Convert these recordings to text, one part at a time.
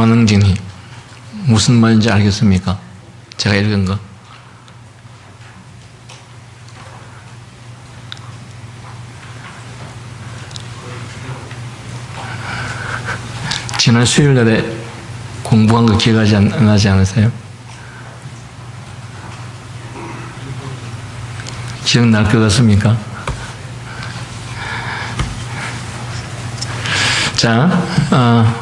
전응진이 무슨 말인지 알겠습니까? 제가 읽은 거. 지난 수요일날에 공부한 거 기억하지 나지 않으세요? 기억날 것 같습니까? 자,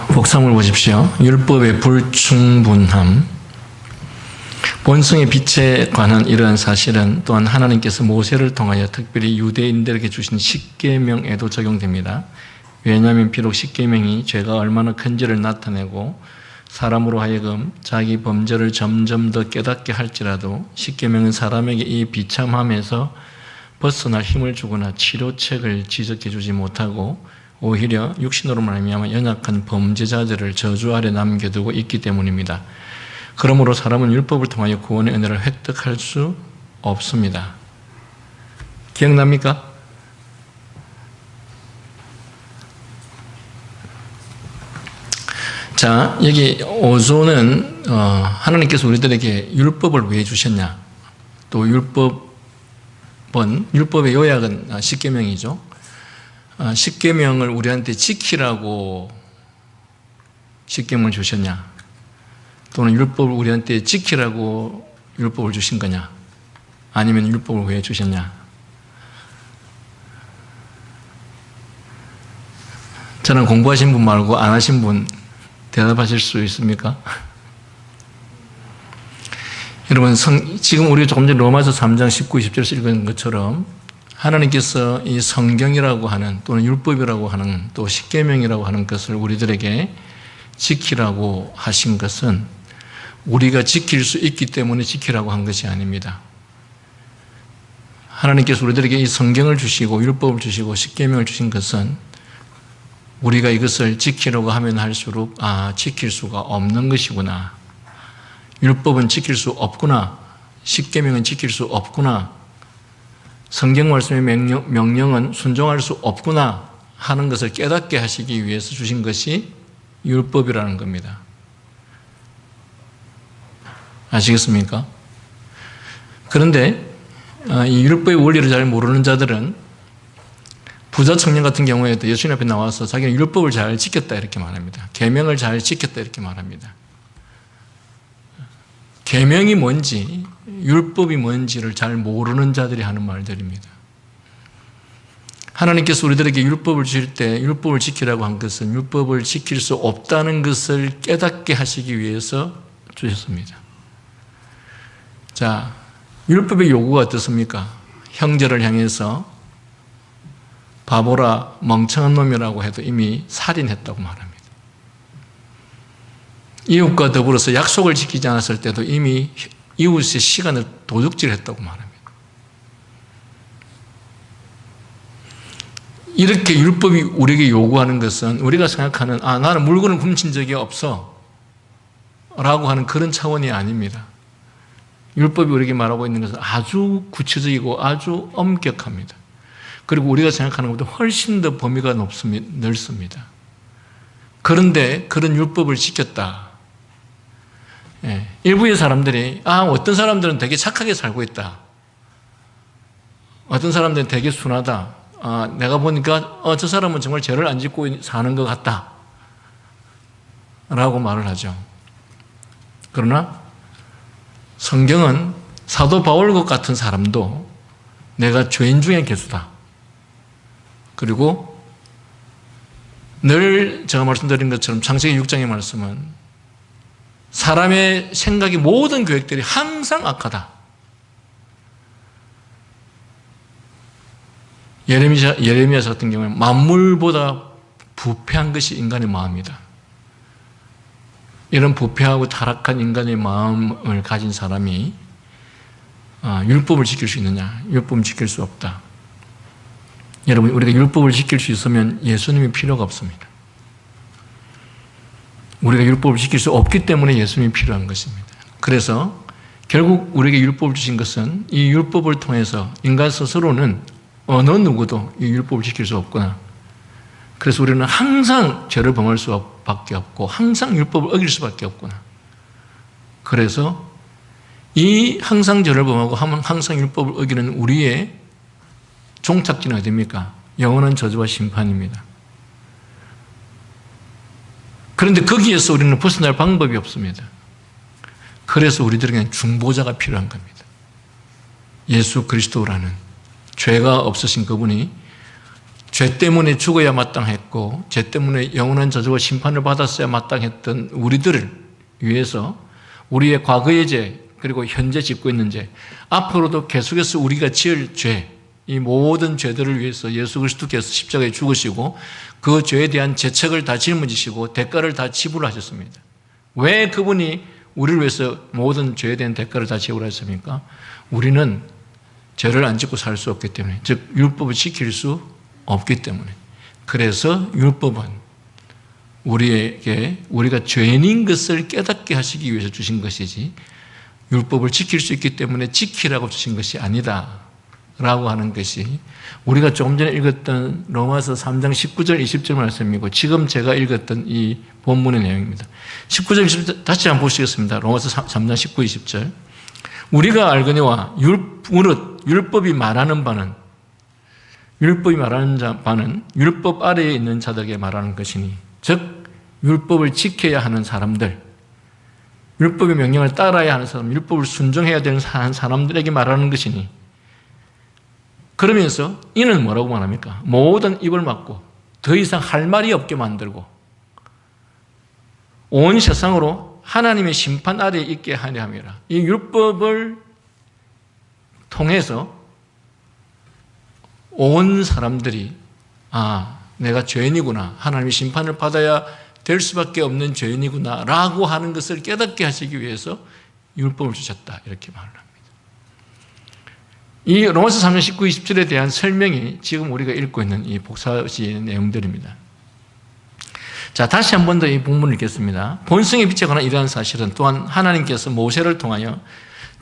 복사물 보십시오. 율법의 불충분함. 본성의 빛에 관한 이러한 사실은 또한 하나님께서 모세를 통하여 특별히 유대인들에게 주신 십계명에도 적용됩니다. 왜냐하면 비록 십계명이 죄가 얼마나 큰지를 나타내고 사람으로 하여금 자기 범죄를 점점 더 깨닫게 할지라도 십계명은 사람에게 이 비참함에서 벗어날 힘을 주거나 치료책을 지적해 주지 못하고 오히려 육신으로 말미암아 연약한 범죄자들을 저주 아래 남겨두고 있기 때문입니다. 그러므로 사람은 율법을 통하여 구원의 은혜를 획득할 수 없습니다. 기억납니까? 자, 여기 5조는 하나님께서 우리들에게 율법을 왜 주셨냐? 또 율법의 요약은 십계명이죠. 십계명을 우리한테 지키라고 십계명을 주셨냐? 또는 율법을 우리한테 지키라고 율법을 주신 거냐? 아니면 율법을 왜 주셨냐? 저는 공부하신 분 말고 안 하신 분 대답하실 수 있습니까? 여러분, 지금 우리가 조금 전에 로마서 3장 19, 20절에서 읽은 것처럼 하나님께서 이 성경이라고 하는 또는 율법이라고 하는 또 십계명이라고 하는 것을 우리들에게 지키라고 하신 것은 우리가 지킬 수 있기 때문에 지키라고 한 것이 아닙니다. 하나님께서 우리들에게 이 성경을 주시고 율법을 주시고 십계명을 주신 것은 우리가 이것을 지키려고 하면 할수록 지킬 수가 없는 것이구나. 율법은 지킬 수 없구나. 십계명은 지킬 수 없구나. 성경 말씀의 명령은 순종할 수 없구나 하는 것을 깨닫게 하시기 위해서 주신 것이 율법이라는 겁니다. 아시겠습니까? 그런데 이 율법의 원리를 잘 모르는 자들은 부자 청년 같은 경우에도 예수님 앞에 나와서 자기는 율법을 잘 지켰다 이렇게 말합니다. 계명을 잘 지켰다 이렇게 말합니다. 계명이 뭔지 율법이 뭔지를 잘 모르는 자들이 하는 말들입니다. 하나님께서 우리들에게 율법을 주실 때 율법을 지키라고 한 것은 율법을 지킬 수 없다는 것을 깨닫게 하시기 위해서 주셨습니다. 자, 율법의 요구가 어떻습니까? 형제를 향해서 바보라 멍청한 놈이라고 해도 이미 살인했다고 말합니다. 이웃과 더불어서 약속을 지키지 않았을 때도 이미 이웃의 시간을 도둑질했다고 말합니다. 이렇게 율법이 우리에게 요구하는 것은 우리가 생각하는 나는 물건을 훔친 적이 없어 라고 하는 그런 차원이 아닙니다. 율법이 우리에게 말하고 있는 것은 아주 구체적이고 아주 엄격합니다. 그리고 우리가 생각하는 것보다 훨씬 더 범위가 넓습니다. 그런데 그런 율법을 지켰다. 일부의 사람들이 어떤 사람들은 되게 착하게 살고 있다. 어떤 사람들은 되게 순하다. 내가 보니까 저 사람은 정말 죄를 안 짓고 사는 것 같다 라고 말을 하죠. 그러나 성경은 사도 바울 같은 사람도 내가 죄인 중에 괴수다. 그리고 늘 제가 말씀드린 것처럼 창세기 6장의 말씀은 사람의 생각이 모든 계획들이 항상 악하다. 예레미야 같은 경우에 만물보다 부패한 것이 인간의 마음이다. 이런 부패하고 타락한 인간의 마음을 가진 사람이 율법을 지킬 수 있느냐? 율법은 지킬 수 없다. 여러분, 우리가 율법을 지킬 수 있으면 예수님이 필요가 없습니다. 우리가 율법을 지킬 수 없기 때문에 예수님이 필요한 것입니다. 그래서 결국 우리에게 율법을 주신 것은 이 율법을 통해서 인간 스스로는 어느 누구도 이 율법을 지킬 수 없구나. 그래서 우리는 항상 죄를 범할 수밖에 없고 항상 율법을 어길 수밖에 없구나. 그래서 이 항상 죄를 범하고 항상 율법을 어기는 우리의 종착지는 어디입니까? 영원한 저주와 심판입니다. 그런데 거기에서 우리는 벗어날 방법이 없습니다. 그래서 우리들에게는 중보자가 필요한 겁니다. 예수 그리스도라는 죄가 없으신 그분이 죄 때문에 죽어야 마땅했고 죄 때문에 영원한 저주와 심판을 받았어야 마땅했던 우리들을 위해서 우리의 과거의 죄 그리고 현재 짓고 있는 죄 앞으로도 계속해서 우리가 지을 죄 이 모든 죄들을 위해서 예수 그리스도께서 십자가에 죽으시고 그 죄에 대한 죄책을 다 짊어지시고 대가를 다 지불하셨습니다. 왜 그분이 우리를 위해서 모든 죄에 대한 대가를 다 지불하셨습니까? 우리는 죄를 안 짓고 살 수 없기 때문에, 즉 율법을 지킬 수 없기 때문에. 그래서 율법은 우리에게 우리가 죄인인 것을 깨닫게 하시기 위해서 주신 것이지 율법을 지킬 수 있기 때문에 지키라고 주신 것이 아니다 라고 하는 것이 우리가 조금 전에 읽었던 로마서 3장 19절 20절 말씀이고 지금 제가 읽었던 이 본문의 내용입니다. 19절 20절 다시 한번 보시겠습니다. 로마서 3장 19, 20절 우리가 알거니와 율법이 말하는 바는 율법 아래에 있는 자들에게 말하는 것이니 즉 율법을 지켜야 하는 사람들, 율법의 명령을 따라야 하는 사람, 율법을 순종해야 되는 사람들에게 말하는 것이니 그러면서 이는 뭐라고 말합니까? 모든 입을 막고 더 이상 할 말이 없게 만들고 온 세상으로 하나님의 심판 아래에 있게 하려 함이라. 이 율법을 통해서 온 사람들이 내가 죄인이구나, 하나님의 심판을 받아야 될 수밖에 없는 죄인이구나 라고 하는 것을 깨닫게 하시기 위해서 율법을 주셨다 이렇게 말을 합니다. 이 로마서 3장 19, 20절에 대한 설명이 지금 우리가 읽고 있는 이 복사시의 내용들입니다. 자, 다시 한 번 더 이 본문을 읽겠습니다. 본성의 빛에 관한 이러한 사실은 또한 하나님께서 모세를 통하여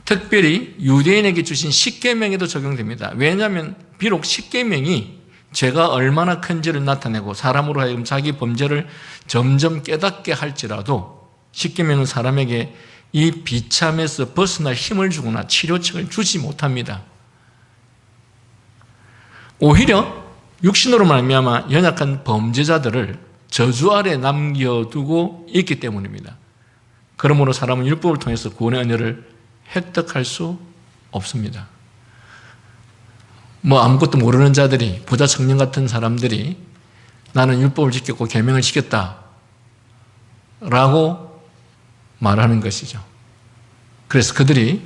특별히 유대인에게 주신 십계명에도 적용됩니다. 왜냐하면 비록 십계명이 죄가 얼마나 큰지를 나타내고 사람으로 하여금 자기 범죄를 점점 깨닫게 할지라도 십계명은 사람에게 이 비참에서 벗어날 힘을 주거나 치료책을 주지 못합니다. 오히려 육신으로 말미암아 연약한 범죄자들을 저주 아래 남겨두고 있기 때문입니다. 그러므로 사람은 율법을 통해서 구원의 은혜를 획득할 수 없습니다. 아무것도 모르는 자들이, 부자 청년 같은 사람들이 나는 율법을 지켰고 계명을 지켰다 라고 말하는 것이죠. 그래서 그들이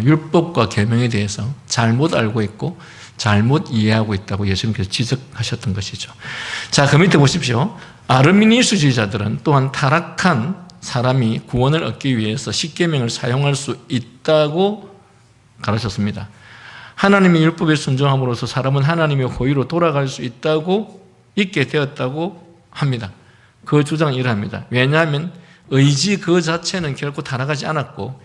율법과 계명에 대해서 잘못 알고 있고 잘못 이해하고 있다고 예수님께서 지적하셨던 것이죠. 자, 그 밑에 보십시오. 아르미니스주의자들은 또한 타락한 사람이 구원을 얻기 위해서 십계명을 사용할 수 있다고 가르쳤습니다. 하나님의 율법에 순종함으로써 사람은 하나님의 호의로 돌아갈 수 있게 되었다고 합니다. 그 주장은 이러합니다. 왜냐하면 의지 그 자체는 결코 타락하지 않았고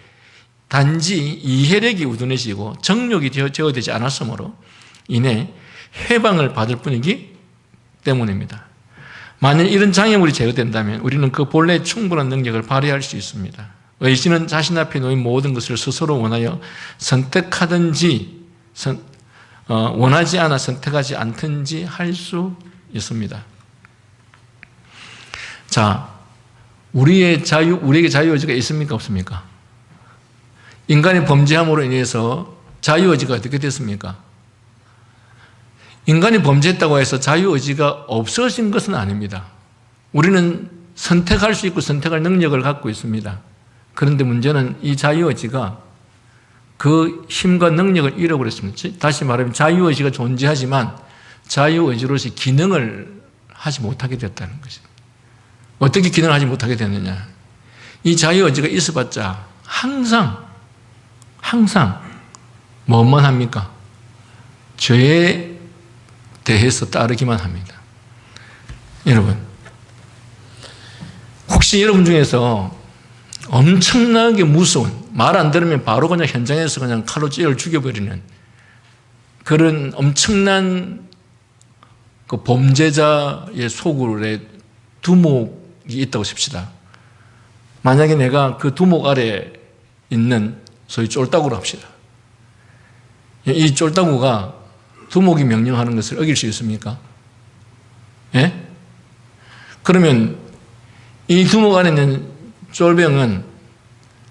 단지 이해력이 우둔해지고 정욕이 제어되지 않았으므로 인해 해방을 받을 뿐이기 때문입니다. 만일 이런 장애물이 제거된다면 우리는 그 본래의 충분한 능력을 발휘할 수 있습니다. 의지는 자신 앞에 놓인 모든 것을 스스로 원하여 선택하든지 원하지 않아 선택하지 않든지 할 수 있습니다. 자, 우리에게 자유의지가 있습니까? 없습니까? 인간의 범죄함으로 인해서 자유의지가 어떻게 됐습니까? 인간이 범죄했다고 해서 자유의지가 없어진 것은 아닙니다. 우리는 선택할 수 있고 선택할 능력을 갖고 있습니다. 그런데 문제는 이 자유의지가 그 힘과 능력을 잃어버렸습니다. 다시 말하면 자유의지가 존재하지만 자유의지로서 기능을 하지 못하게 됐다는 것입니다. 어떻게 기능을 하지 못하게 됐느냐? 이 자유의지가 있어봤자 항상 뭐만 합니까? 죄에 대해서 따르기만 합니다. 여러분, 혹시 여러분 중에서 엄청나게 무서운, 말 안 들으면 바로 그냥 현장에서 그냥 칼로 찌를 죽여버리는 그런 엄청난 그 범죄자의 소굴에 두목이 있다고 칩시다. 만약에 내가 그 두목 아래에 있는 소위 쫄따구로 합시다. 이 쫄따구가 두목이 명령하는 것을 어길 수 있습니까? 예? 그러면 이 두목 안에 있는 쫄병은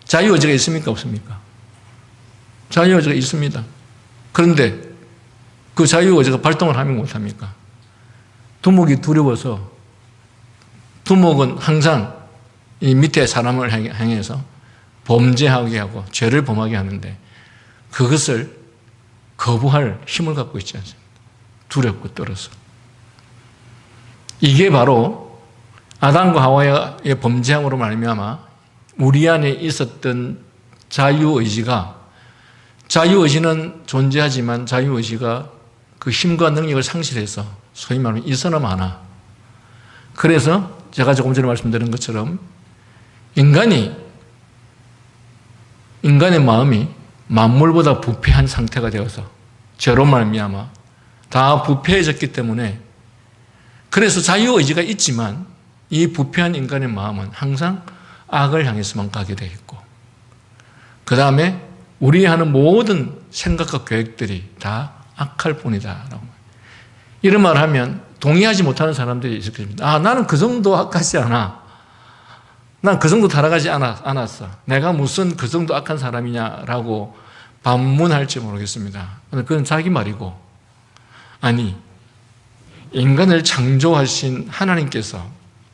자유의지가 있습니까? 없습니까? 자유의지가 있습니다. 그런데 그 자유의지가 발동을 하면 못합니까? 두목이 두려워서 두목은 항상 이 밑에 사람을 향해서 범죄하게 하고 죄를 범하게 하는데 그것을 거부할 힘을 갖고 있지 않습니다. 두렵고 떨어서. 이게 바로 아담과 하와의 범죄함으로 말미암아 우리 안에 있었던 자유의지는 존재하지만 자유의지가 그 힘과 능력을 상실해서 소위 말하면 이서나 마나. 그래서 제가 조금 전에 말씀드린 것처럼 인간의 마음이 만물보다 부패한 상태가 되어서 죄로 말미암아 다 부패해졌기 때문에 그래서 자유의지가 있지만 이 부패한 인간의 마음은 항상 악을 향해서만 가게 되어 있고 그 다음에 우리 하는 모든 생각과 계획들이 다 악할 뿐이다. 이런 말을 하면 동의하지 못하는 사람들이 있을 것입니다. 나는 그 정도 악하지 않아. 난 그 정도 타락하지 않았어. 내가 무슨 그 정도 악한 사람이냐라고 반문할지 모르겠습니다. 그건 자기 말이고 아니 인간을 창조하신 하나님께서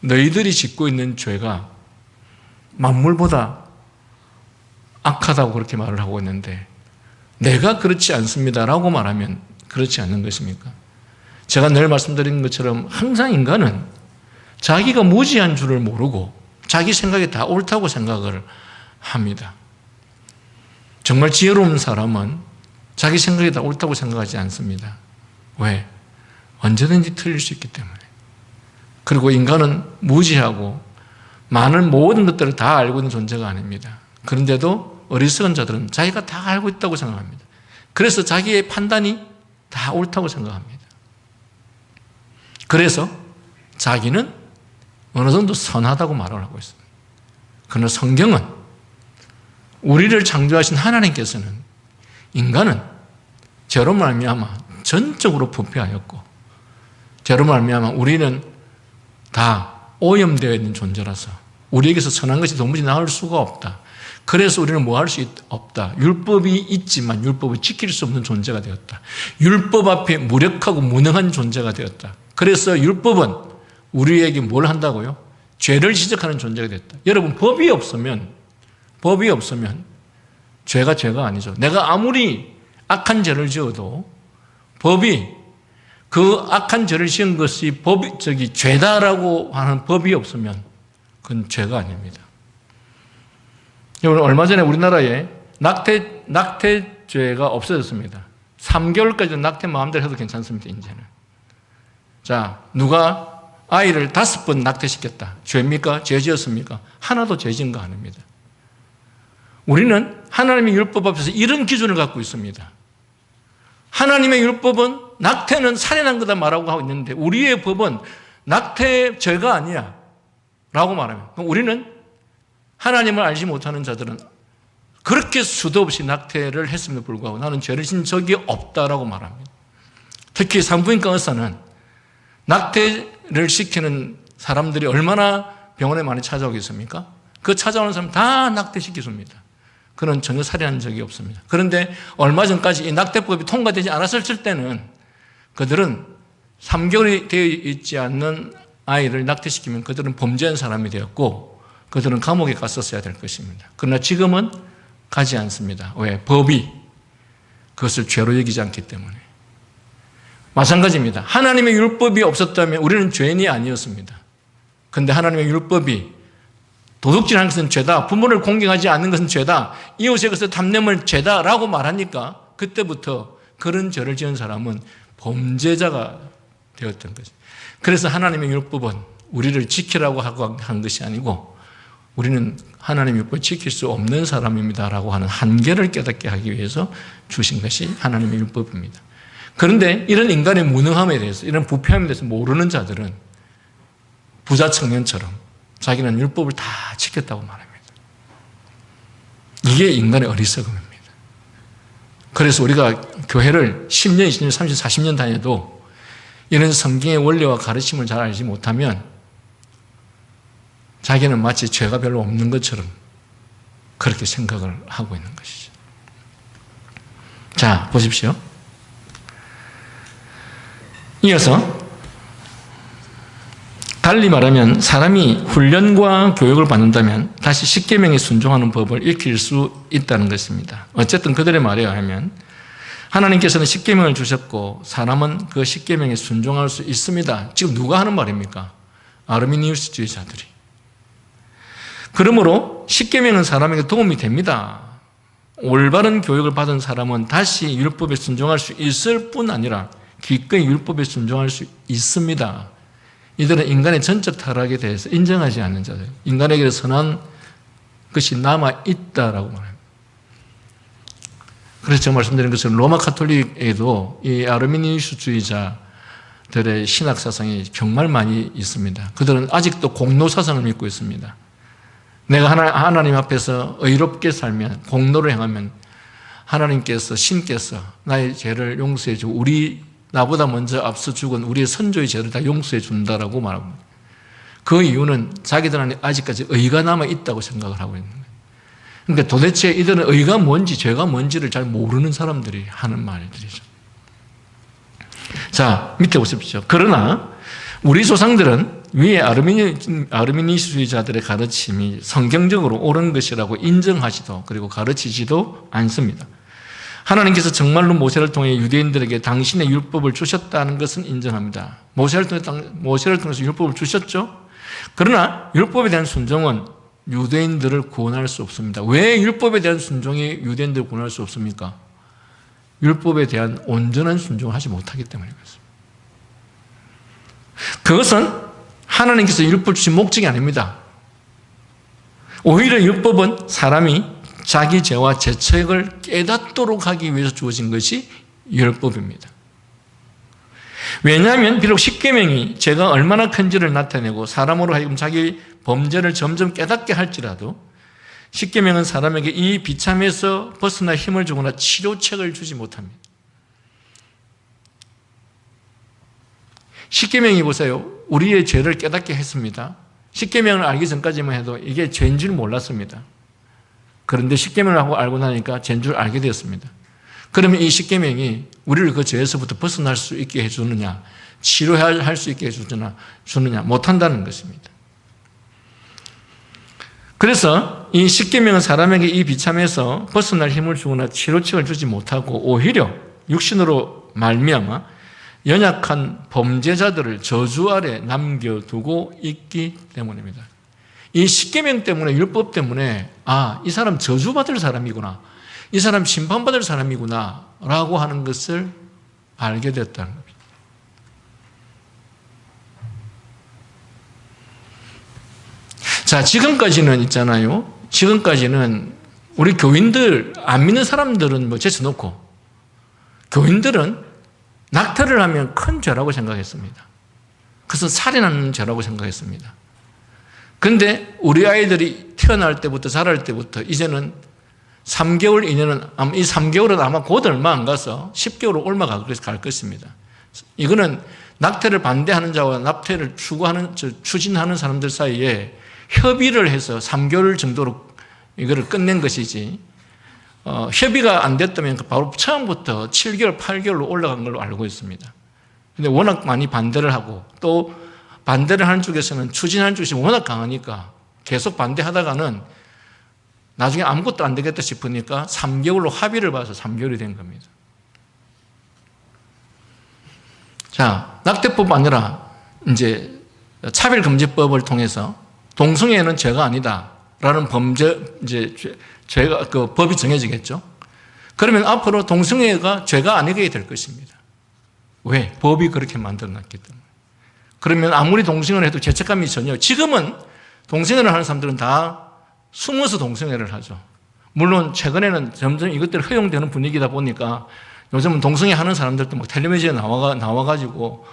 너희들이 짓고 있는 죄가 만물보다 악하다고 그렇게 말을 하고 있는데 내가 그렇지 않습니다라고 말하면 그렇지 않는 것입니까? 제가 늘 말씀드린 것처럼 항상 인간은 자기가 무지한 줄을 모르고 자기 생각이 다 옳다고 생각을 합니다. 정말 지혜로운 사람은 자기 생각이 다 옳다고 생각하지 않습니다. 왜? 언제든지 틀릴 수 있기 때문에. 그리고 인간은 무지하고 많은 모든 것들을 다 알고 있는 존재가 아닙니다. 그런데도 어리석은 자들은 자기가 다 알고 있다고 생각합니다. 그래서 자기의 판단이 다 옳다고 생각합니다. 그래서 자기는 어느 정도 선하다고 말을 하고 있습니다. 그러나 성경은 우리를 창조하신 하나님께서는 인간은 죄로 말미암아 전적으로 부패하였고 죄로 말미암아 우리는 다 오염되어 있는 존재라서 우리에게서 선한 것이 도무지 나올 수가 없다. 그래서 우리는 뭐 할 수 없다. 율법이 있지만 율법을 지킬 수 없는 존재가 되었다. 율법 앞에 무력하고 무능한 존재가 되었다. 그래서 율법은 우리에게 뭘 한다고요? 죄를 지적하는 존재가 됐다. 여러분 법이 없으면 죄가 아니죠. 내가 아무리 악한 죄를 지어도 법이 그 악한 죄를 지은 것이 죄다라고 하는 법이 없으면 그건 죄가 아닙니다. 여러분 얼마 전에 우리나라에 낙태죄가 없어졌습니다. 3개월까지는 낙태 마음대로 해도 괜찮습니다. 이제는. 자, 누가 아이를 5번 낙태시켰다. 죄입니까? 죄 지었습니까? 하나도 죄 지은 거 아닙니다. 우리는 하나님의 율법 앞에서 이런 기준을 갖고 있습니다. 하나님의 율법은 낙태는 살인한 거다 말하고 하고 있는데 우리의 법은 낙태 죄가 아니야 라고 말합니다. 그럼 우리는 하나님을 알지 못하는 자들은 그렇게 수도 없이 낙태를 했음에도 불구하고 나는 죄를 진 적이 없다라고 말합니다. 특히 산부인과 의사는 낙태를 시키는 사람들이 얼마나 병원에 많이 찾아오겠습니까? 그 찾아오는 사람 다 낙태시키십니다. 그는 전혀 살인한 적이 없습니다. 그런데 얼마 전까지 이 낙태법이 통과되지 않았을 때는 그들은 3개월이 되어 있지 않는 아이를 낙태시키면 그들은 범죄한 사람이 되었고 그들은 감옥에 갔었어야 될 것입니다. 그러나 지금은 가지 않습니다. 왜? 법이 그것을 죄로 여기지 않기 때문에. 마찬가지입니다. 하나님의 율법이 없었다면 우리는 죄인이 아니었습니다. 그런데 하나님의 율법이 도둑질하는 것은 죄다, 부모를 공경하지 않는 것은 죄다, 이웃의 것을 탐내면 죄다라고 말하니까 그때부터 그런 죄를 지은 사람은 범죄자가 되었던 거죠. 그래서 하나님의 율법은 우리를 지키라고 하고 한 것이 아니고 우리는 하나님의 율법을 지킬 수 없는 사람입니다라고 하는 한계를 깨닫게 하기 위해서 주신 것이 하나님의 율법입니다. 그런데 이런 인간의 무능함에 대해서, 이런 부패함에 대해서 모르는 자들은 부자 청년처럼 자기는 율법을 다 지켰다고 말합니다. 이게 인간의 어리석음입니다. 그래서 우리가 교회를 10년, 20년, 30년, 40년 다녀도 이런 성경의 원리와 가르침을 잘 알지 못하면 자기는 마치 죄가 별로 없는 것처럼 그렇게 생각을 하고 있는 것이죠. 자, 보십시오. 이어서 달리 말하면 사람이 훈련과 교육을 받는다면 다시 십계명에 순종하는 법을 익힐 수 있다는 것입니다. 어쨌든 그들의 말에 의하면 하나님께서는 십계명을 주셨고 사람은 그 십계명에 순종할 수 있습니다. 지금 누가 하는 말입니까? 아르미니우스주의자들이. 그러므로 십계명은 사람에게 도움이 됩니다. 올바른 교육을 받은 사람은 다시 율법에 순종할 수 있을 뿐 아니라 기꺼이 율법에 순종할 수 있습니다. 이들은 인간의 전적 타락에 대해서 인정하지 않는 자들, 인간에게 선한 것이 남아있다라고 말합니다. 그래서 제가 말씀드린 것은 로마 가톨릭에도 이 아르미니우스주의자들의 신학 사상이 정말 많이 있습니다. 그들은 아직도 공로 사상을 믿고 있습니다. 내가 하나님 앞에서 의롭게 살면, 공로를 행하면 하나님께서, 신께서 나의 죄를 용서해 주고 나보다 먼저 앞서 죽은 우리의 선조의 죄를 다 용서해 준다라고 말합니다. 그 이유는 자기들 안에 아직까지 의가 남아있다고 생각을 하고 있는 거예요. 그러니까 도대체 이들은 의가 뭔지 죄가 뭔지를 잘 모르는 사람들이 하는 말들이죠. 자, 밑에 보십시오. 그러나 우리 조상들은 위에 아르미니스주의자들의 가르침이 성경적으로 옳은 것이라고 인정하지도 그리고 가르치지도 않습니다. 하나님께서 정말로 모세를 통해 유대인들에게 당신의 율법을 주셨다는 것은 인정합니다. 모세를 통해서 율법을 주셨죠. 그러나 율법에 대한 순종은 유대인들을 구원할 수 없습니다. 왜 율법에 대한 순종이 유대인들을 구원할 수 없습니까? 율법에 대한 온전한 순종을 하지 못하기 때문에 그렇습니다. 그것은 하나님께서 율법을 주신 목적이 아닙니다. 오히려 율법은 사람이 자기 죄와 죄책을 깨닫도록 하기 위해서 주어진 것이 율법입니다. 왜냐하면 비록 십계명이 죄가 얼마나 큰지를 나타내고 사람으로 하여금 자기 범죄를 점점 깨닫게 할지라도 십계명은 사람에게 이 비참에서 벗어나 힘을 주거나 치료책을 주지 못합니다. 십계명이 보세요. 우리의 죄를 깨닫게 했습니다. 십계명을 알기 전까지만 해도 이게 죄인 줄 몰랐습니다. 그런데 십계명을 하고 알고 나니까 죄인 줄 알게 되었습니다. 그러면 이 십계명이 우리를 그 죄에서부터 벗어날 수 있게 해주느냐, 치료할 수 있게 해주느냐, 못한다는 것입니다. 그래서 이 십계명은 사람에게 이 비참에서 벗어날 힘을 주거나 치료책을 주지 못하고 오히려 육신으로 말미암아 연약한 범죄자들을 저주 아래 남겨두고 있기 때문입니다. 이 십계명 때문에, 율법 때문에 이 사람 저주받을 사람이구나, 이 사람 심판받을 사람이구나 라고 하는 것을 알게 됐다는 겁니다. 자, 지금까지는 있잖아요. 지금까지는 우리 교인들, 안 믿는 사람들은 뭐 제쳐놓고 교인들은 낙태를 하면 큰 죄라고 생각했습니다. 그것은 살인하는 죄라고 생각했습니다. 그런데 우리 아이들이 태어날 때부터 자랄 때부터 이제는 3개월 이내는 이 3개월은 아마 곧 얼마 안 가서 10개월로 갈 것입니다. 이거는 낙태를 반대하는 자와 낙태를 추진하는 사람들 사이에 협의를 해서 3개월 정도로 이거를 끝낸 것이지, 협의가 안 됐다면 바로 처음부터 7개월, 8개월로 올라간 걸로 알고 있습니다. 근데 워낙 많이 반대를 하고 또 반대를 하는 쪽에서는 추진하는 쪽이 워낙 강하니까 계속 반대하다가는 나중에 아무것도 안 되겠다 싶으니까 3개월로 합의를 봐서 3개월이 된 겁니다. 자, 낙태법 아니라 이제 차별금지법을 통해서 동성애는 죄가 아니다라는 죄가 그 법이 정해지겠죠. 그러면 앞으로 동성애가 죄가 아니게 될 것입니다. 왜? 법이 그렇게 만들어놨기 때문에. 그러면 아무리 동성애를 해도 죄책감이 전혀, 지금은 동성애를 하는 사람들은 다 숨어서 동성애를 하죠. 물론 최근에는 점점 이것들이 허용되는 분위기다 보니까 요즘은 동성애 하는 사람들도 막 텔레비전에 나와가지고,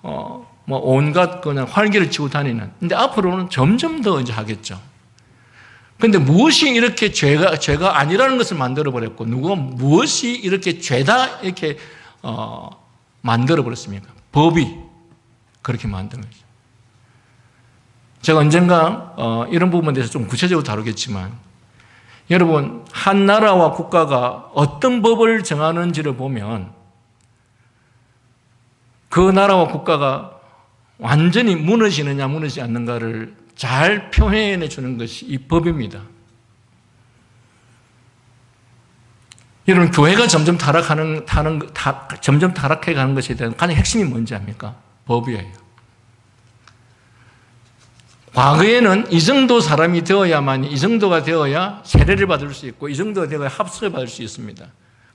뭐 온갖 그냥 활기를 치고 다니는. 근데 앞으로는 점점 더 이제 하겠죠. 근데 무엇이 이렇게 죄가 아니라는 것을 만들어버렸고, 무엇이 이렇게 죄다 이렇게, 만들어버렸습니까? 법이 그렇게 만든 거죠. 제가 언젠가, 이런 부분에 대해서 좀 구체적으로 다루겠지만, 여러분, 한 나라와 국가가 어떤 법을 정하는지를 보면 그 나라와 국가가 완전히 무너지느냐 무너지지 않는가를 잘 표현해 주는 것이 이 법입니다. 여러분, 교회가 점점 점점 타락해 가는 것에 대한 가장 핵심이 뭔지 압니까? 법이에요. 과거에는 이 정도 사람이 되어야만, 이 정도가 되어야 세례를 받을 수 있고, 이 정도가 되어야 합석을 받을 수 있습니다.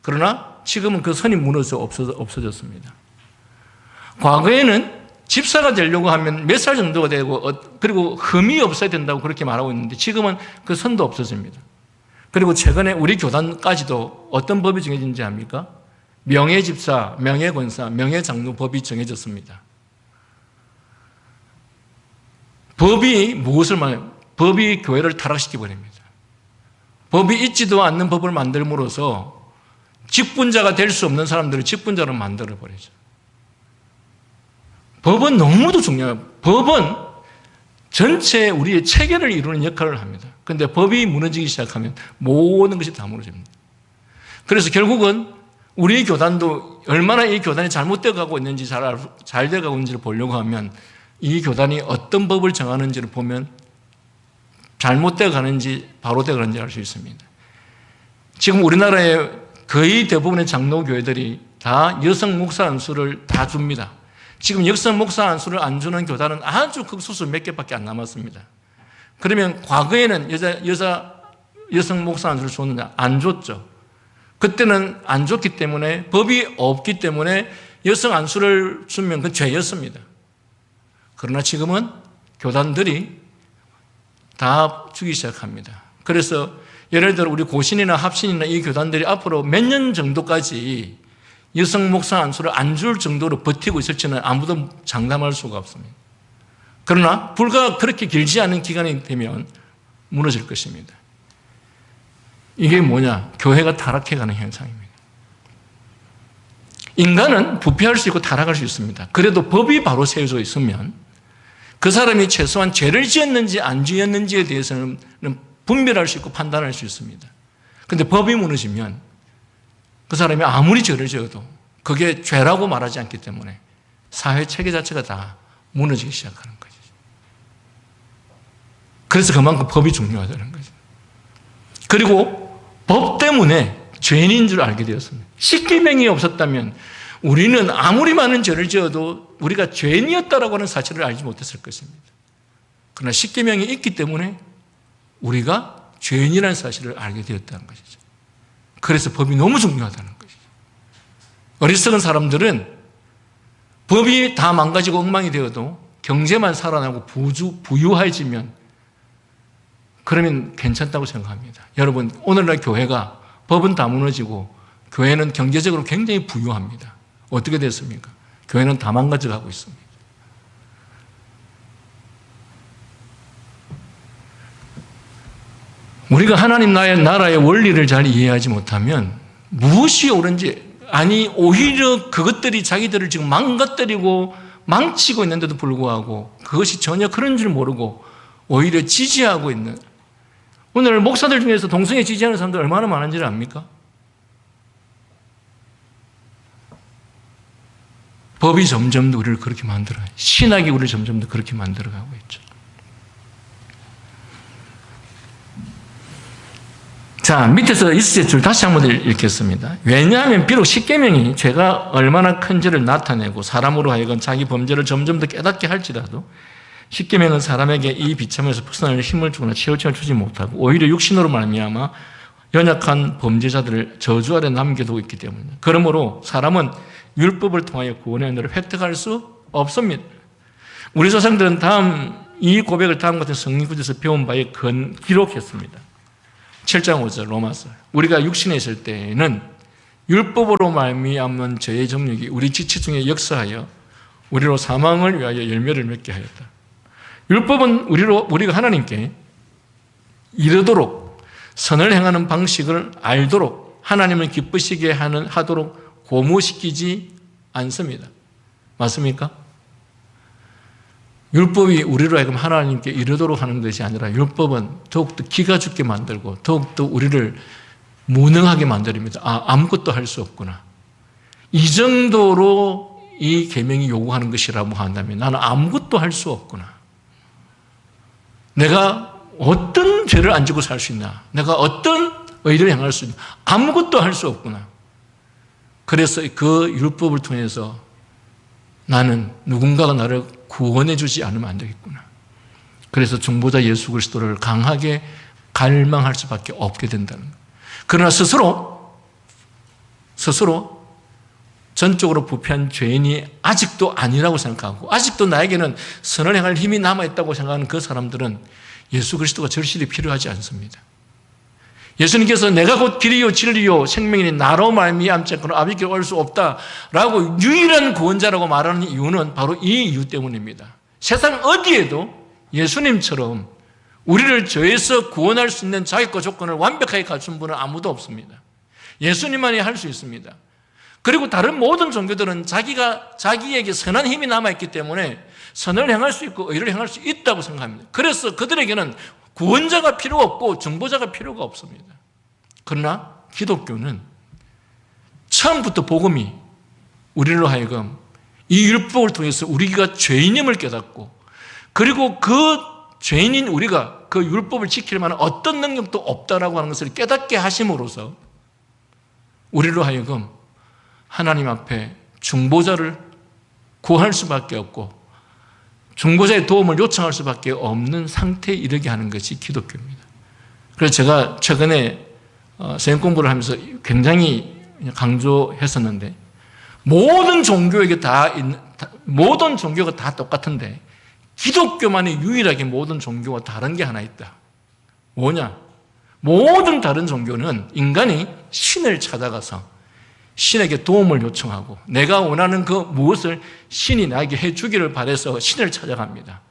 그러나 지금은 그 선이 무너져 없어졌습니다. 과거에는 집사가 되려고 하면 몇 살 정도가 되고, 그리고 흠이 없어야 된다고 그렇게 말하고 있는데, 지금은 그 선도 없어집니다. 그리고 최근에 우리 교단까지도 어떤 법이 정해진지 압니까? 명예집사, 명예권사, 명예장로 법이 정해졌습니다. 법이 무엇을 말해요? 법이 교회를 타락시켜버립니다. 법이 있지도 않는 법을 만들므로써 직분자가 될 수 없는 사람들을 직분자로 만들어버리죠. 법은 너무도 중요해요. 법은 전체 우리의 체계를 이루는 역할을 합니다. 그런데 법이 무너지기 시작하면 모든 것이 다 무너집니다. 그래서 결국은 우리 교단도 얼마나 이 교단이 잘못되어 가고 있는지 잘 되어 가고 있는지를 보려고 하면 이 교단이 어떤 법을 정하는지를 보면 잘못되어 가는지 바로 되어 가는지 알 수 있습니다. 지금 우리나라의 거의 대부분의 장로교회들이 다 여성 목사 안수를 다 줍니다. 지금 여성 목사 안수를 안 주는 교단은 아주 극소수 몇 개밖에 안 남았습니다. 그러면 과거에는 여성 목사 안수를 줬느냐? 안 줬죠. 그때는 안 줬기 때문에, 법이 없기 때문에 여성 안수를 주면 그건 죄였습니다. 그러나 지금은 교단들이 다 주기 시작합니다. 그래서 예를 들어 우리 고신이나 합신이나 이 교단들이 앞으로 몇 년 정도까지 여성 목사 안수를 안 줄 정도로 버티고 있을지는 아무도 장담할 수가 없습니다. 그러나 불과 그렇게 길지 않은 기간이 되면 무너질 것입니다. 이게 뭐냐? 교회가 타락해가는 현상입니다. 인간은 부패할 수 있고 타락할 수 있습니다. 그래도 법이 바로 세워져 있으면 그 사람이 최소한 죄를 지었는지 안 지었는지에 대해서는 분별할 수 있고 판단할 수 있습니다. 그런데 법이 무너지면 그 사람이 아무리 죄를 지어도 그게 죄라고 말하지 않기 때문에 사회 체계 자체가 다 무너지기 시작하는 거죠. 그래서 그만큼 법이 중요하다는 거죠. 그리고 법 때문에 죄인인 줄 알게 되었습니다. 십계명이 없었다면 우리는 아무리 많은 죄를 지어도 우리가 죄인이었다라고 하는 사실을 알지 못했을 것입니다. 그러나 십계명이 있기 때문에 우리가 죄인이라는 사실을 알게 되었다는 것이죠. 그래서 법이 너무 중요하다는 것이죠. 어리석은 사람들은 법이 다 망가지고 엉망이 되어도 경제만 살아나고 부유해지면 그러면 괜찮다고 생각합니다. 여러분, 오늘날 교회가 법은 다 무너지고 교회는 경제적으로 굉장히 부유합니다. 어떻게 됐습니까? 교회는 다 망가져가고 있습니다. 우리가 하나님 나라의 원리를 잘 이해하지 못하면 무엇이 옳은지, 아니 오히려 그것들이 자기들을 지금 망가뜨리고 망치고 있는데도 불구하고 그것이 전혀 그런 줄 모르고 오히려 지지하고 있는, 오늘 목사들 중에서 동성애 지지하는 사람들 얼마나 많은지를 압니까? 법이 점점 더 우리를 그렇게 만들어요. 신학이 우리를 점점 더 그렇게 만들어가고 있죠. 자, 밑에서 있을 줄 다시 한번 읽겠습니다. 왜냐하면 비록 십계명이 죄가 얼마나 큰지를 나타내고 사람으로 하여금 자기 범죄를 점점 더 깨닫게 할지라도 십계명은 사람에게 이 비참에서 벗어날 힘을 주거나 치우침을 주지 못하고 오히려 육신으로 말미암아 연약한 범죄자들을 저주 아래 남겨두고 있기 때문입니다. 그러므로 사람은 율법을 통하여 구원의 은혜를 획득할 수 없습니다. 우리 조상들은 이 고백을 다음 같은 성경 구절에서 배운 바에 기록했습니다. 7장 5절 로마서. 우리가 육신에 있을 때에는 율법으로 말미암은 죄의 정욕이 우리 지체 중에 역사하여 우리로 사망을 위하여 열매를 맺게 하였다. 율법은 우리가 하나님께 이르도록 선을 행하는 방식을 알도록 하나님을 기쁘시게 하도록 고무시키지 않습니다. 맞습니까? 율법이 우리로 하여금 하나님께 이르도록 하는 것이 아니라 율법은 더욱더 기가 죽게 만들고 더욱더 우리를 무능하게 만들입니다. 아무것도 할 수 없구나. 이 정도로 이 계명이 요구하는 것이라고 한다면 나는 아무것도 할 수 없구나. 내가 어떤 죄를 안 지고 살 수 있나? 내가 어떤 의를 행할 수 있나? 아무것도 할 수 없구나. 그래서 그 율법을 통해서 나는 누군가가 나를 구원해 주지 않으면 안 되겠구나. 그래서 중보자 예수 그리스도를 강하게 갈망할 수밖에 없게 된다는 것. 그러나 스스로 전적으로 부패한 죄인이 아직도 아니라고 생각하고 아직도 나에게는 선을 행할 힘이 남아있다고 생각하는 그 사람들은 예수 그리스도가 절실히 필요하지 않습니다. 예수님께서 내가 곧 길이요 진리요 생명이니 나로 말미암지 않고는 아버지께 올 수 없다라고 유일한 구원자라고 말하는 이유는 바로 이 이유 때문입니다. 세상 어디에도 예수님처럼 우리를 죄에서 구원할 수 있는 자격과 조건을 완벽하게 갖춘 분은 아무도 없습니다. 예수님만이 할 수 있습니다. 그리고 다른 모든 종교들은 자기에게 선한 힘이 남아있기 때문에 선을 행할 수 있고 의를 행할 수 있다고 생각합니다. 그래서 그들에게는 구원자가 필요가 없고 정보자가 필요가 없습니다. 그러나 기독교는 처음부터 복음이 우리로 하여금 이 율법을 통해서 우리가 죄인임을 깨닫고 그리고 그 죄인인 우리가 그 율법을 지킬 만한 어떤 능력도 없다라고 하는 것을 깨닫게 하심으로써 우리로 하여금 하나님 앞에 중보자를 구할 수밖에 없고 중보자의 도움을 요청할 수밖에 없는 상태에 이르게 하는 것이 기독교입니다. 그래서 제가 최근에 선행 공부를 하면서 굉장히 강조했었는데 모든 종교가 다 똑같은데 기독교만이 유일하게 모든 종교와 다른 게 하나 있다. 뭐냐? 모든 다른 종교는 인간이 신을 찾아가서 신에게 도움을 요청하고 내가 원하는 그 무엇을 신이 나에게 해주기를 바라서 신을 찾아갑니다.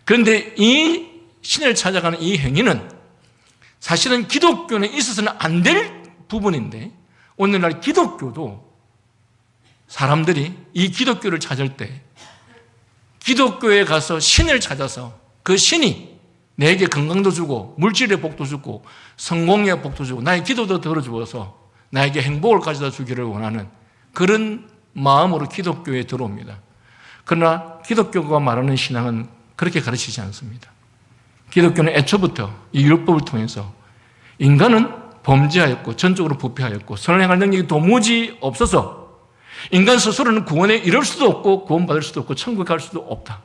그런데 이 신을 찾아가는 이 행위는 사실은 기독교는 있어서는 안 될 부분인데 오늘날 기독교도 사람들이 이 기독교를 찾을 때 기독교에 가서 신을 찾아서 그 신이 내게 건강도 주고 물질의 복도 주고 성공의 복도 주고 나의 기도도 들어주어서 나에게 행복을 가져다 주기를 원하는 그런 마음으로 기독교에 들어옵니다. 그러나 기독교가 말하는 신앙은 그렇게 가르치지 않습니다. 기독교는 애초부터 이 율법을 통해서 인간은 범죄하였고 전적으로 부패하였고 선을 행할 능력이 도무지 없어서 인간 스스로는 구원에 이를 수도 없고 구원받을 수도 없고 천국에 갈 수도 없다.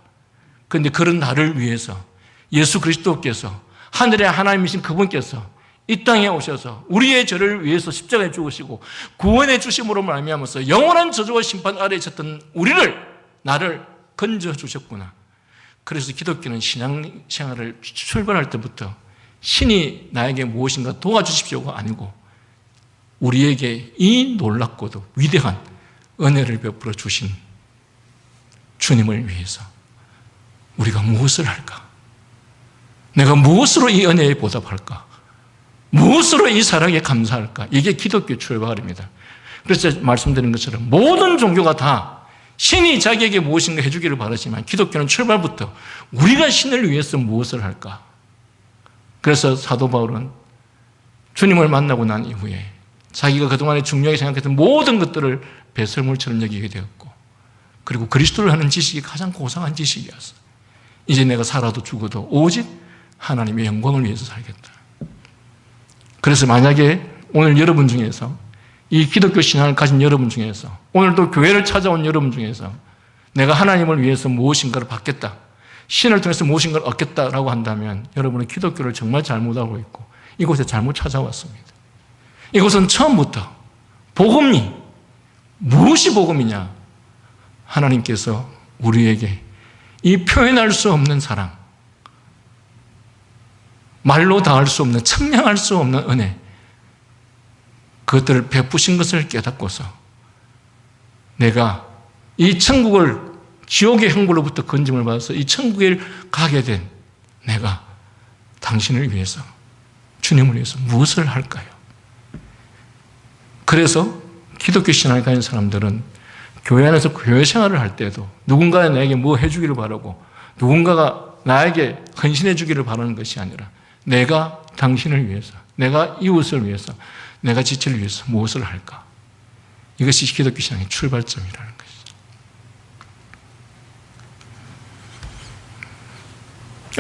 그런데 그런 나를 위해서 예수 그리스도께서 하늘의 하나님이신 그분께서 이 땅에 오셔서 우리의 죄를 위해서 십자가에 죽으시고 구원해 주심으로 말미암아서 영원한 저주와 심판 아래에 졌던 나를 건져 주셨구나. 그래서 기독교는 신앙생활을 출발할 때부터 신이 나에게 무엇인가 도와주십시오가 아니고 우리에게 이 놀랍고도 위대한 은혜를 베풀어 주신 주님을 위해서 우리가 무엇을 할까? 내가 무엇으로 이 은혜에 보답할까? 무엇으로 이 사랑에 감사할까? 이게 기독교의 출발입니다. 그래서 말씀드린 것처럼 모든 종교가 다 신이 자기에게 무엇인가 해주기를 바라지만 기독교는 출발부터 우리가 신을 위해서 무엇을 할까? 그래서 사도 바울은 주님을 만나고 난 이후에 자기가 그동안에 중요하게 생각했던 모든 것들을 배설물처럼 여기게 되었고 그리고 그리스도를 하는 지식이 가장 고상한 지식이었어. 이제 내가 살아도 죽어도 오직 하나님의 영광을 위해서 살겠다. 그래서 만약에 오늘 여러분 중에서 이 기독교 신앙을 가진 여러분 중에서 오늘도 교회를 찾아온 여러분 중에서 내가 하나님을 위해서 무엇인가를 받겠다, 신을 통해서 무엇인가를 얻겠다라고 한다면 여러분은 기독교를 정말 잘못 알고 있고 이곳에 잘못 찾아왔습니다. 이곳은 처음부터 복음이 무엇이 복음이냐? 하나님께서 우리에게 이 표현할 수 없는 사랑, 말로 다할 수 없는, 측량할 수 없는 은혜, 그것들을 베푸신 것을 깨닫고서 내가 이 천국을 지옥의 형벌로부터 건짐을 받아서 이 천국에 가게 된 내가 당신을 위해서, 주님을 위해서 무엇을 할까요? 그래서 기독교 신앙에 가진 사람들은 교회 안에서 교회 생활을 할 때도 누군가 나에게 뭐 해주기를 바라고 누군가가 나에게 헌신해 주기를 바라는 것이 아니라 내가 당신을 위해서, 내가 이웃을 위해서, 내가 지체를 위해서 무엇을 할까? 이것이 기독교 신앙의 출발점이라는 것이죠.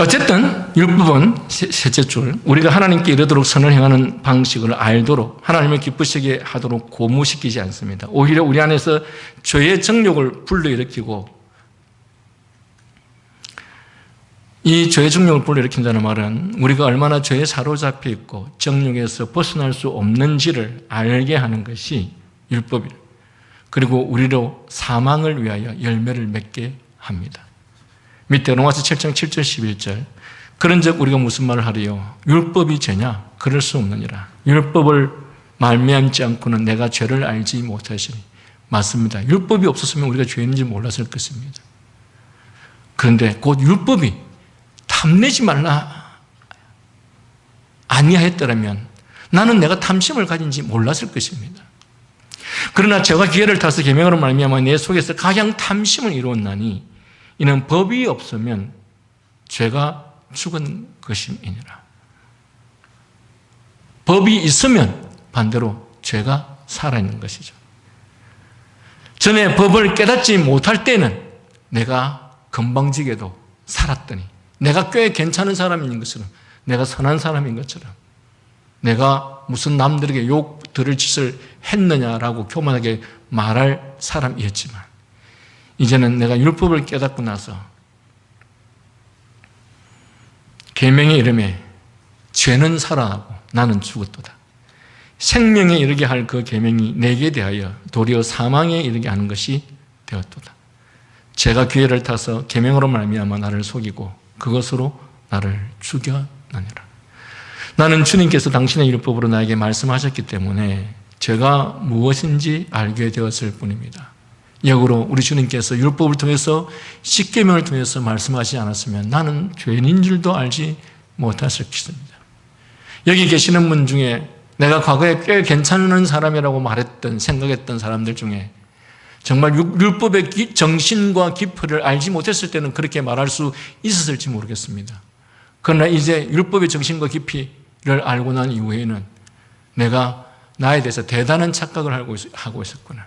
어쨌든 율법은 셋째 줄, 우리가 하나님께 이르도록 선을 행하는 방식을 알도록 하나님을 기쁘시게 하도록 고무시키지 않습니다. 오히려 우리 안에서 죄의 정욕을 불러일으키고, 이 죄의 정욕을 불러일으킨다는 말은 우리가 얼마나 죄에 사로잡혀 있고 정욕에서 벗어날 수 없는지를 알게 하는 것이 율법이에요. 그리고 우리로 사망을 위하여 열매를 맺게 합니다. 밑에 로마서 7장 7절 11절, 그런즉 우리가 무슨 말을 하리요? 율법이 죄냐? 그럴 수 없느니라. 율법을 말미암지 않고는 내가 죄를 알지 못하시니. 맞습니다. 율법이 없었으면 우리가 죄인지 몰랐을 것입니다. 그런데 곧 율법이 탐내지 말라 아니하였더라면 나는 내가 탐심을 가진지 몰랐을 것입니다. 그러나 죄가 기회를 타서 계명으로 말미암아 내 속에서 가장 탐심을 이루었나니 이는 법이 없으면 죄가 죽은 것임이니라. 법이 있으면 반대로 죄가 살아있는 것이죠. 전에 법을 깨닫지 못할 때는 내가 건방지게도 살았더니 내가 꽤 괜찮은 사람인 것처럼, 내가 선한 사람인 것처럼, 내가 무슨 남들에게 욕 들을 짓을 했느냐라고 교만하게 말할 사람이었지만 이제는 내가 율법을 깨닫고 나서 계명의 이름에 죄는 살아나고 나는 죽었도다. 생명에 이르게 할 그 계명이 내게 대하여 도리어 사망에 이르게 하는 것이 되었도다. 죄가 기회를 타서 계명으로 말미암아 나를 속이고 그것으로 나를 죽여나니라. 나는 주님께서 당신의 율법으로 나에게 말씀하셨기 때문에 죄가 무엇인지 알게 되었을 뿐입니다. 역으로 우리 주님께서 율법을 통해서 십계명을 통해서 말씀하시지 않았으면 나는 죄인인 줄도 알지 못했을 것입니다. 여기 계시는 분 중에 내가 과거에 꽤 괜찮은 사람이라고 말했던, 생각했던 사람들 중에 정말 율법의 정신과 깊이를 알지 못했을 때는 그렇게 말할 수 있었을지 모르겠습니다. 그러나 이제 율법의 정신과 깊이를 알고 난 이후에는 내가 나에 대해서 대단한 착각을 하고 있었구나.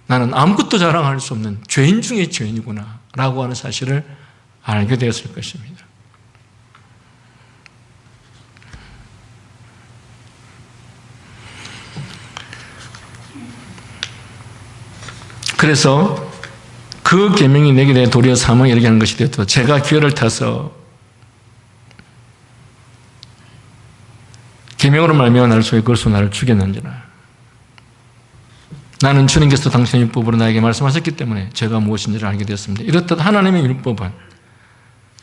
나는 아무것도 자랑할 수 없는 죄인 중에 죄인이구나 라고 하는 사실을 알게 되었을 것입니다. 그래서 그 계명이 내게 대해 도리어 사망에 이르게 하는 것이 되었고 제가 기회를 타서 계명으로 말미암아 나를 속에 그것으로 나를 죽였는지라. 나는 주님께서 당신의 율법으로 나에게 말씀하셨기 때문에 죄가 무엇인지를 알게 되었습니다. 이렇듯 하나님의 율법은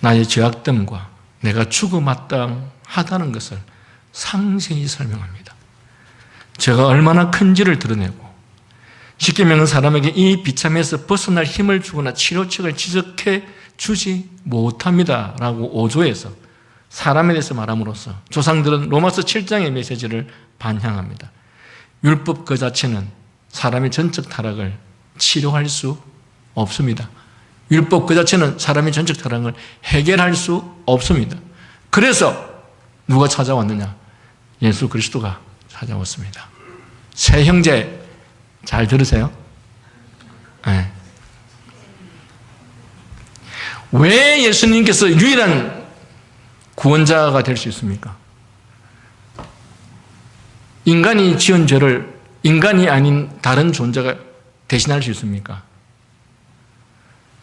나의 죄악됨과 내가 죽어마땅하다는 것을 상세히 설명합니다. 죄가 얼마나 큰지를 드러내고 십계명은 사람에게 이 비참에서 벗어날 힘을 주거나 치료책을 지적해 주지 못합니다 라고 5조에서 사람에 대해서 말함으로써 조상들은 로마서 7장의 메시지를 반향합니다. 율법 그 자체는 사람의 전적 타락을 치료할 수 없습니다. 율법 그 자체는 사람의 전적 타락을 해결할 수 없습니다. 그래서 누가 찾아왔느냐? 예수 그리스도가 찾아왔습니다. 세 형제 잘 들으세요. 네. 왜 예수님께서 유일한 구원자가 될 수 있습니까? 인간이 지은 죄를 인간이 아닌 다른 존재가 대신할 수 있습니까?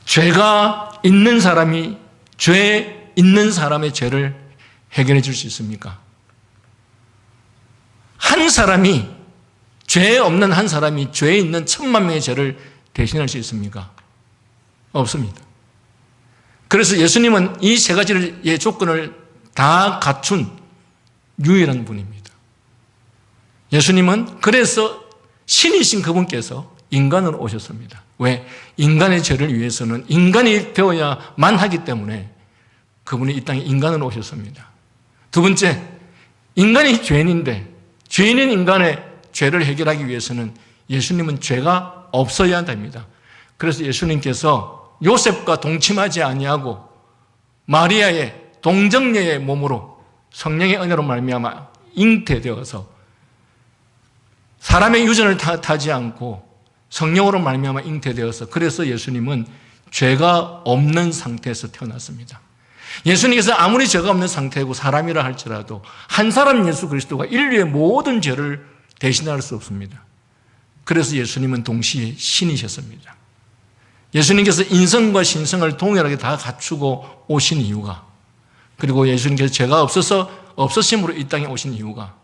죄가 있는 사람이 죄 있는 사람의 죄를 해결해 줄 수 있습니까? 한 사람이 죄 없는 한 사람이 죄 있는 1000만 명의 죄를 대신할 수 있습니까? 없습니다. 그래서 예수님은 이 세 가지의 조건을 다 갖춘 유일한 분입니다. 예수님은 그래서 신이신 그분께서 인간으로 오셨습니다. 왜? 인간의 죄를 위해서는 인간이 되어야만 하기 때문에 그분이 이 땅에 인간으로 오셨습니다. 두 번째, 인간이 죄인인데 죄인인 인간의 죄를 해결하기 위해서는 예수님은 죄가 없어야 됩니다. 그래서 예수님께서 요셉과 동침하지 아니하고 마리아의 동정녀의 몸으로 성령의 은혜로 말미암아 잉태되어서 사람의 유전을 타지 않고 성령으로 말미암아 잉태되어서 그래서 예수님은 죄가 없는 상태에서 태어났습니다. 예수님께서 아무리 죄가 없는 상태고 사람이라 할지라도 한 사람 예수 그리스도가 인류의 모든 죄를 대신할 수 없습니다. 그래서 예수님은 동시에 신이셨습니다. 예수님께서 인성과 신성을 동일하게 다 갖추고 오신 이유가, 그리고 예수님께서 죄가 없으심으로 이 땅에 오신 이유가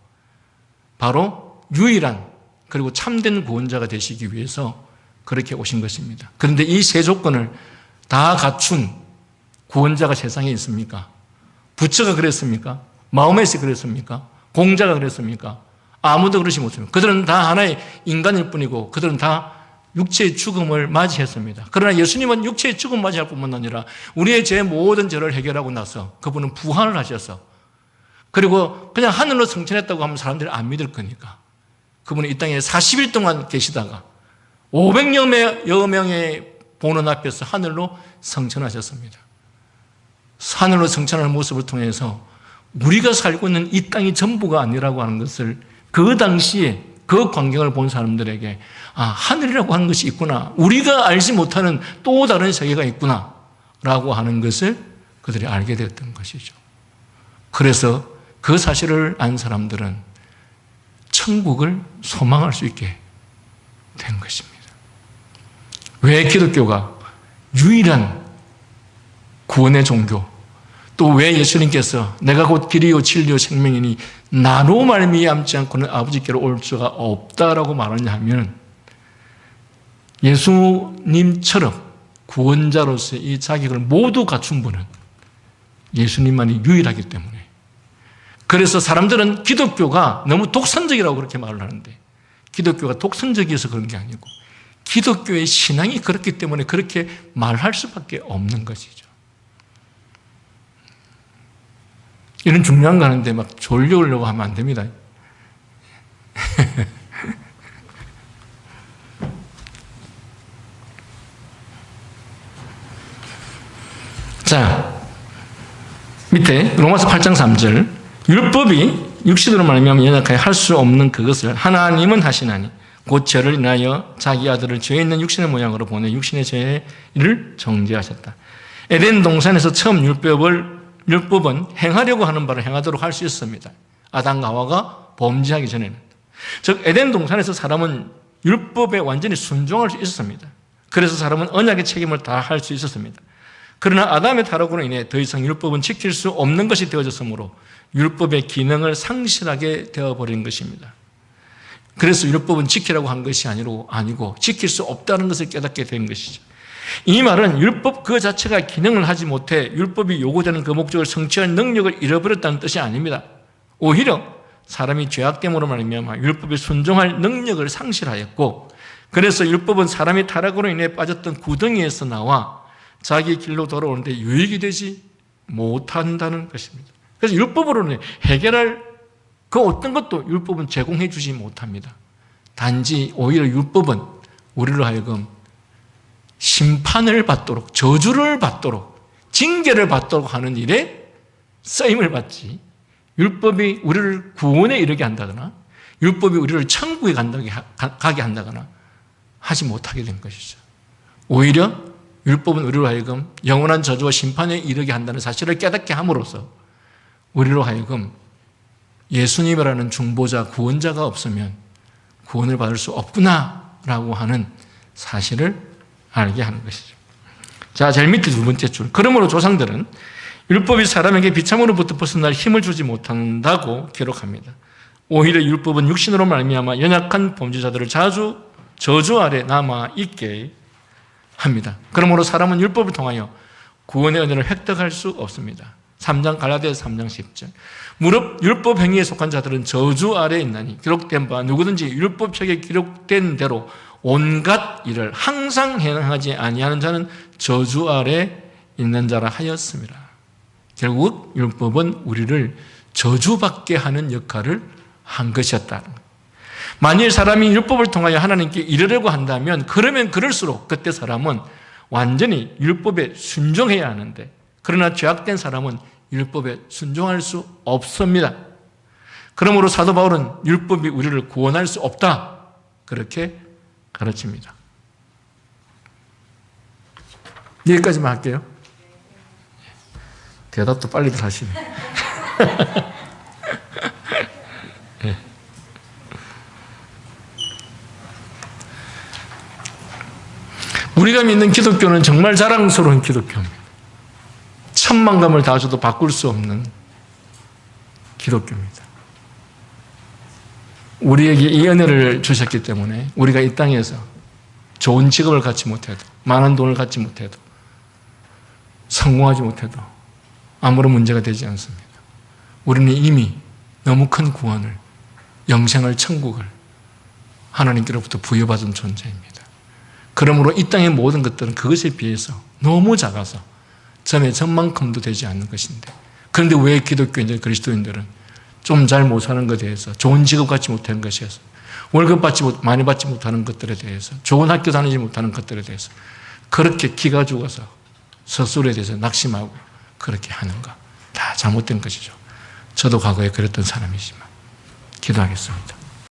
바로 유일한 그리고 참된 구원자가 되시기 위해서 그렇게 오신 것입니다. 그런데 이 세 조건을 다 갖춘 구원자가 세상에 있습니까? 부처가 그랬습니까? 마호멧이 그랬습니까? 공자가 그랬습니까? 아무도 그러지 못합니다. 그들은 다 하나의 인간일 뿐이고 그들은 다 육체의 죽음을 맞이했습니다. 그러나 예수님은 육체의 죽음을 맞이할 뿐만 아니라 우리의 죄 모든 죄를 해결하고 나서 그분은 부활을 하셔서, 그리고 그냥 하늘로 승천했다고 하면 사람들이 안 믿을 거니까 그분은 이 땅에 40일 동안 계시다가 500여 명의 보는 앞에서 하늘로 승천하셨습니다. 하늘로 승천하는 모습을 통해서 우리가 살고 있는 이 땅이 전부가 아니라고 하는 것을 그 당시에 그 광경을 본 사람들에게 하늘이라고 하는 것이 있구나, 우리가 알지 못하는 또 다른 세계가 있구나 라고 하는 것을 그들이 알게 되었던 것이죠. 그래서 그 사실을 안 사람들은 천국을 소망할 수 있게 된 것입니다. 왜 기독교가 유일한 구원의 종교, 또 왜 예수님께서 내가 곧 길이요 진리요 생명이니 나로 말미암지 않고는 아버지께로 올 수가 없다라고 말하냐 하면, 예수님처럼 구원자로서의 이 자격을 모두 갖춘 분은 예수님만이 유일하기 때문에, 그래서 사람들은 기독교가 너무 독선적이라고 그렇게 말을 하는데, 기독교가 독선적이어서 그런 게 아니고 기독교의 신앙이 그렇기 때문에 그렇게 말할 수밖에 없는 것이죠. 이런 중요한 거 하는데 막 졸려오려고 하면 안 됩니다. 자, 밑에 로마서 8장 3절, 율법이 육신으로 말미암아 연약하여 할 수 없는 그것을 하나님은 하시나니 곧 죄를 인하여 자기 아들을 죄 있는 육신의 모양으로 보내 육신의 죄를 정죄하셨다. 에덴 동산에서 처음 율법은 행하려고 하는 바를 행하도록 할 수 있습니다. 아담과 하와가 범죄하기 전에는. 즉 에덴 동산에서 사람은 율법에 완전히 순종할 수 있었습니다. 그래서 사람은 언약의 책임을 다 할 수 있었습니다. 그러나 아담의 타락으로 인해 더 이상 율법은 지킬 수 없는 것이 되어졌으므로 율법의 기능을 상실하게 되어버린 것입니다. 그래서 율법은 지키라고 한 것이 아니고 지킬 수 없다는 것을 깨닫게 된 것이죠. 이 말은 율법 그 자체가 기능을 하지 못해 율법이 요구되는 그 목적을 성취할 능력을 잃어버렸다는 뜻이 아닙니다. 오히려 사람이 죄악됨으로 말미암아 율법에 순종할 능력을 상실하였고, 그래서 율법은 사람이 타락으로 인해 빠졌던 구덩이에서 나와 자기 길로 돌아오는데 유익이 되지 못한다는 것입니다. 그래서 율법으로는 해결할 그 어떤 것도 율법은 제공해 주지 못합니다. 단지 오히려 율법은 우리로 하여금 심판을 받도록, 저주를 받도록, 징계를 받도록 하는 일에 쓰임을 받지, 율법이 우리를 구원에 이르게 한다거나 율법이 우리를 천국에 가게 한다거나 하지 못하게 된 것이죠. 오히려 율법은 우리로 하여금 영원한 저주와 심판에 이르게 한다는 사실을 깨닫게 함으로써 우리로 하여금 예수님이라는 중보자, 구원자가 없으면 구원을 받을 수 없구나라고 하는 사실을 알게 하는 것이죠. 자, 제일 밑에 두 번째 줄. 그러므로 조상들은 율법이 사람에게 비참으로부터 벗어날 힘을 주지 못한다고 기록합니다. 오히려 율법은 육신으로 말미암아 연약한 범죄자들을 자주 저주 아래 남아 있게 합니다. 그러므로 사람은 율법을 통하여 구원의 은혜를 획득할 수 없습니다. 3장 갈라디아서 3장 10절. 무릇 율법 행위에 속한 자들은 저주 아래에 있나니 기록된 바 누구든지 율법책에 기록된 대로 온갖 일을 항상 행하지 아니하는 자는 저주 아래 있는 자라 하였습니다. 결국 율법은 우리를 저주받게 하는 역할을 한 것이었다. 만일 사람이 율법을 통하여 하나님께 이르려고 한다면 그러면 그럴수록 그때 사람은 완전히 율법에 순종해야 하는데, 그러나 죄악된 사람은 율법에 순종할 수 없습니다. 그러므로 사도 바울은 율법이 우리를 구원할 수 없다, 그렇게 가르칩니다. 여기까지만 할게요. 대답도 빨리들 하시네. 네. 우리가 믿는 기독교는 정말 자랑스러운 기독교입니다. 천만감을 다 줘도 바꿀 수 없는 기독교입니다. 우리에게 이 은혜를 주셨기 때문에 우리가 이 땅에서 좋은 직업을 갖지 못해도, 많은 돈을 갖지 못해도, 성공하지 못해도 아무런 문제가 되지 않습니다. 우리는 이미 너무 큰 구원을, 영생을, 천국을 하나님께로부터 부여받은 존재입니다. 그러므로 이 땅의 모든 것들은 그것에 비해서 너무 작아서 전에 전만큼도 되지 않는 것인데, 그런데 왜 기독교인들, 그리스도인들은 좀 잘 못 사는 것에 대해서, 좋은 직업 갖지 못하는 것에 대해서, 월급 많이 받지 못하는 것들에 대해서, 좋은 학교 다니지 못하는 것들에 대해서 그렇게 기가 죽어서 스스로에 대해서 낙심하고 그렇게 하는가? 다 잘못된 것이죠. 저도 과거에 그랬던 사람이지만. 기도하겠습니다.